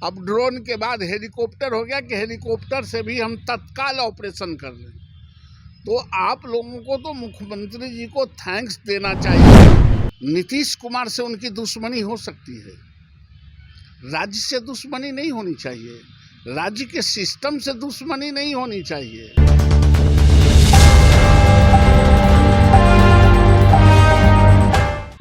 अब ड्रोन के बाद हेलीकॉप्टर हो गया कि हेलीकॉप्टर से भी हम तत्काल ऑपरेशन कर लें। तो आप लोगों को तो मुख्यमंत्री जी को थैंक्स देना चाहिए। नीतीश कुमार से उनकी दुश्मनी हो सकती है, राज्य से दुश्मनी नहीं होनी चाहिए, राज्य के सिस्टम से दुश्मनी नहीं होनी चाहिए।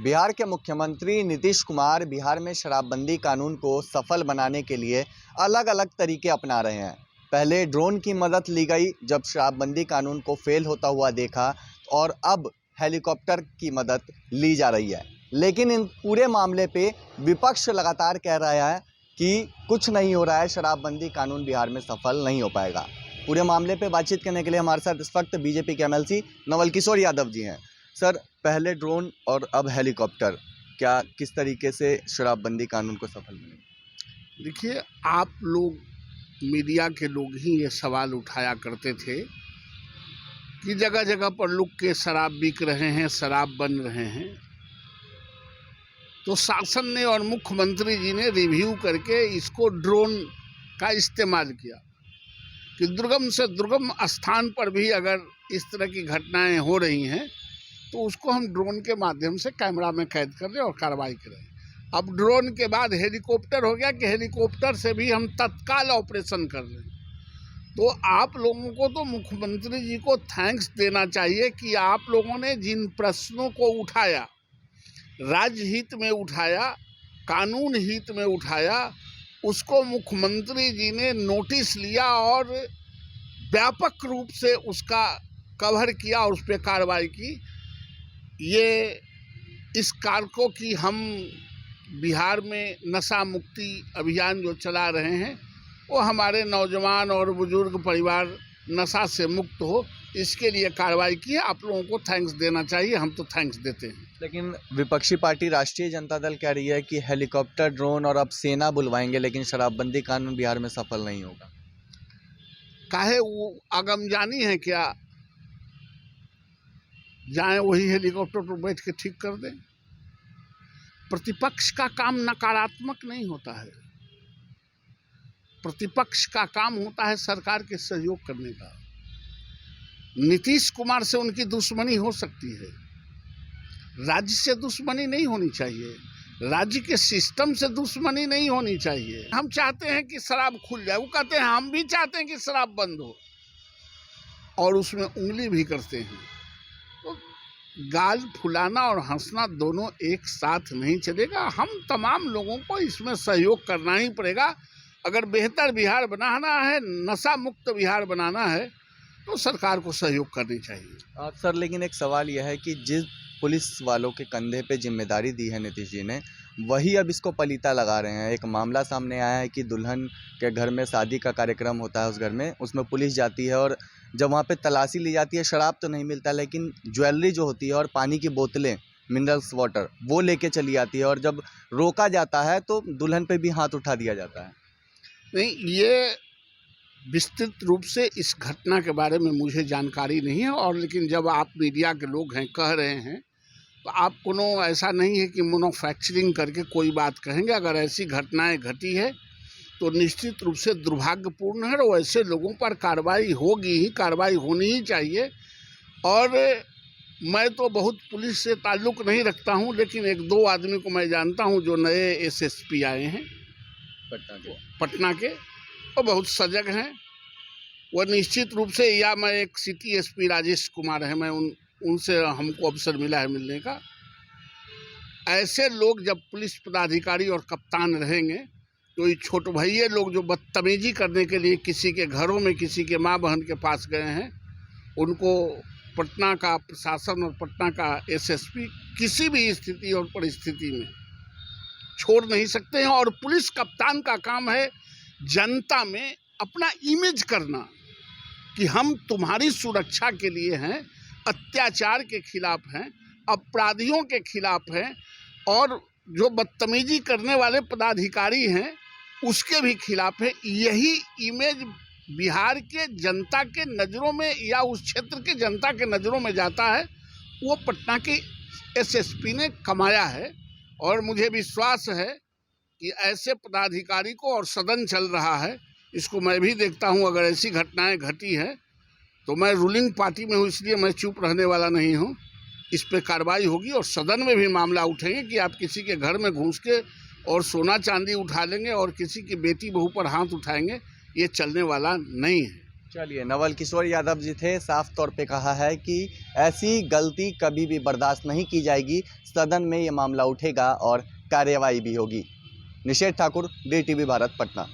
बिहार के मुख्यमंत्री नीतीश कुमार बिहार में शराबबंदी कानून को सफल बनाने के लिए अलग अलग तरीके अपना रहे हैं। पहले ड्रोन की मदद ली गई जब शराबबंदी कानून को फेल होता हुआ देखा, और अब हेलीकॉप्टर की मदद ली जा रही है। लेकिन इन पूरे मामले पे विपक्ष लगातार कह रहा है कि कुछ नहीं हो रहा है, शराबबंदी कानून बिहार में सफल नहीं हो पाएगा। पूरे मामले पे बातचीत करने के लिए हमारे साथ इस वक्त बीजेपी के एमएलसी नवल किशोर यादव जी हैं। सर, पहले ड्रोन और अब हेलीकॉप्टर, क्या किस तरीके से शराबबंदी कानून को सफल बने? देखिए, आप लोग मीडिया के लोग ही ये सवाल उठाया करते थे कि जगह जगह पर लुक के शराब बिक रहे हैं, शराब बन रहे हैं। तो शासन ने और मुख्यमंत्री जी ने रिव्यू करके इसको ड्रोन का इस्तेमाल किया कि दुर्गम से दुर्गम स्थान पर भी अगर इस तरह की घटनाएं हो रही हैं तो उसको हम ड्रोन के माध्यम से कैमरा में कैद कर लें और कार्रवाई करें। अब ड्रोन के बाद हेलीकॉप्टर हो गया कि हेलीकॉप्टर से भी हम तत्काल ऑपरेशन कर लें। तो आप लोगों को तो मुख्यमंत्री जी को थैंक्स देना चाहिए कि आप लोगों ने जिन प्रश्नों को उठाया, राज्य हित में उठाया, कानून हित में उठाया, उसको मुख्यमंत्री जी ने नोटिस लिया और व्यापक रूप से उसका कवर किया और उस पर कार्रवाई की। ये इस कारकों की हम बिहार में नशा मुक्ति अभियान जो चला रहे हैं वो हमारे नौजवान और बुजुर्ग परिवार नशा से मुक्त हो, इसके लिए कार्रवाई की है। आप लोगों को थैंक्स देना चाहिए, हम तो थैंक्स देते हैं। लेकिन विपक्षी पार्टी राष्ट्रीय जनता दल कह रही है कि हेलीकॉप्टर, ड्रोन और अब सेना बुलवाएंगे लेकिन शराबबंदी कानून बिहार में सफल नहीं होगा। काहे वो आगमजानी है क्या? जाएं वही हेलीकॉप्टर पर बैठ के ठीक कर दें। प्रतिपक्ष का काम नकारात्मक नहीं होता है, प्रतिपक्ष का काम होता है सरकार के सहयोग करने का। नीतीश कुमार से उनकी दुश्मनी हो सकती है, राज्य से दुश्मनी नहीं होनी चाहिए, राज्य के सिस्टम से दुश्मनी नहीं होनी चाहिए। हम चाहते हैं कि शराब खुल जाए, वो कहते हैं हम भी चाहते हैं कि शराब बंद हो, और उसमें उंगली भी करते हैं। तो गाल फुलाना और हंसना दोनों एक साथ नहीं चलेगा। हम तमाम लोगों को इसमें सहयोग करना ही पड़ेगा। अगर बेहतर बिहार बनाना है, नशा मुक्त बिहार बनाना है, तो सरकार को सहयोग करनी चाहिए। सर, लेकिन एक सवाल यह है कि जिस पुलिस वालों के कंधे पे जिम्मेदारी दी है नीतीश जी ने, वही अब इसको पलीता लगा रहे हैं। एक मामला सामने आया है कि दुल्हन के घर में शादी का कार्यक्रम होता है, उस घर में उसमें पुलिस जाती है और जब वहाँ पे तलाशी ली जाती है, शराब तो नहीं मिलता लेकिन ज्वेलरी जो होती है और पानी की बोतलें, मिनरल्स वाटर, वो लेके चली जाती है, और जब रोका जाता है तो दुल्हन पे भी हाथ उठा दिया जाता है। नहीं, ये विस्तृत रूप से इस घटना के बारे में मुझे जानकारी नहीं है, और लेकिन जब आप मीडिया के लोग हैं, कह रहे हैं, तो आप कोनो ऐसा नहीं है कि मैन्युफैक्चरिंग करके कोई बात कहेंगे। अगर ऐसी घटनाएं घटी है तो निश्चित रूप से दुर्भाग्यपूर्ण है, और ऐसे लोगों पर कार्रवाई होगी ही, कार्रवाई होनी ही चाहिए। और मैं तो बहुत पुलिस से ताल्लुक़ नहीं रखता हूं, लेकिन एक दो आदमी को मैं जानता हूं जो नए एसएसपी आए हैं पटना के, वो बहुत सजग हैं। वह निश्चित रूप से, या मैं एक सिटी एसपी राजेश कुमार है, मैं उनसे हमको अवसर मिला है मिलने का। ऐसे लोग जब पुलिस पदाधिकारी और कप्तान रहेंगे तो ये छोटे भैया लोग जो बदतमीजी करने के लिए किसी के घरों में किसी के माँ बहन के पास गए हैं, उनको पटना का प्रशासन और पटना का एसएसपी किसी भी स्थिति और परिस्थिति में छोड़ नहीं सकते हैं। और पुलिस कप्तान का काम है जनता में अपना इमेज करना कि हम तुम्हारी सुरक्षा के लिए हैं, अत्याचार के खिलाफ हैं, अपराधियों के खिलाफ हैं, और जो बदतमीजी करने वाले पदाधिकारी हैं उसके भी खिलाफ है। यही इमेज बिहार के जनता के नज़रों में या उस क्षेत्र के जनता के नज़रों में जाता है, वो पटना के एसएसपी ने कमाया है। और मुझे विश्वास है कि ऐसे पदाधिकारी को, और सदन चल रहा है, इसको मैं भी देखता हूं, अगर ऐसी घटनाएं घटी हैं तो मैं रूलिंग पार्टी में हूं, इसलिए मैं चुप रहने वाला नहीं हूं। इस पे कार्रवाई होगी और सदन में भी मामला उठेंगे कि आप किसी के घर में घुस के और सोना चांदी उठा लेंगे और किसी की बेटी बहू पर हाथ उठाएंगे, ये चलने वाला नहीं है। चलिए, नवल किशोर यादव जी थे, साफ तौर पे कहा है कि ऐसी गलती कभी भी बर्दाश्त नहीं की जाएगी, सदन में ये मामला उठेगा और कार्यवाही भी होगी। निषेध ठाकुर, DTV भारत, पटना।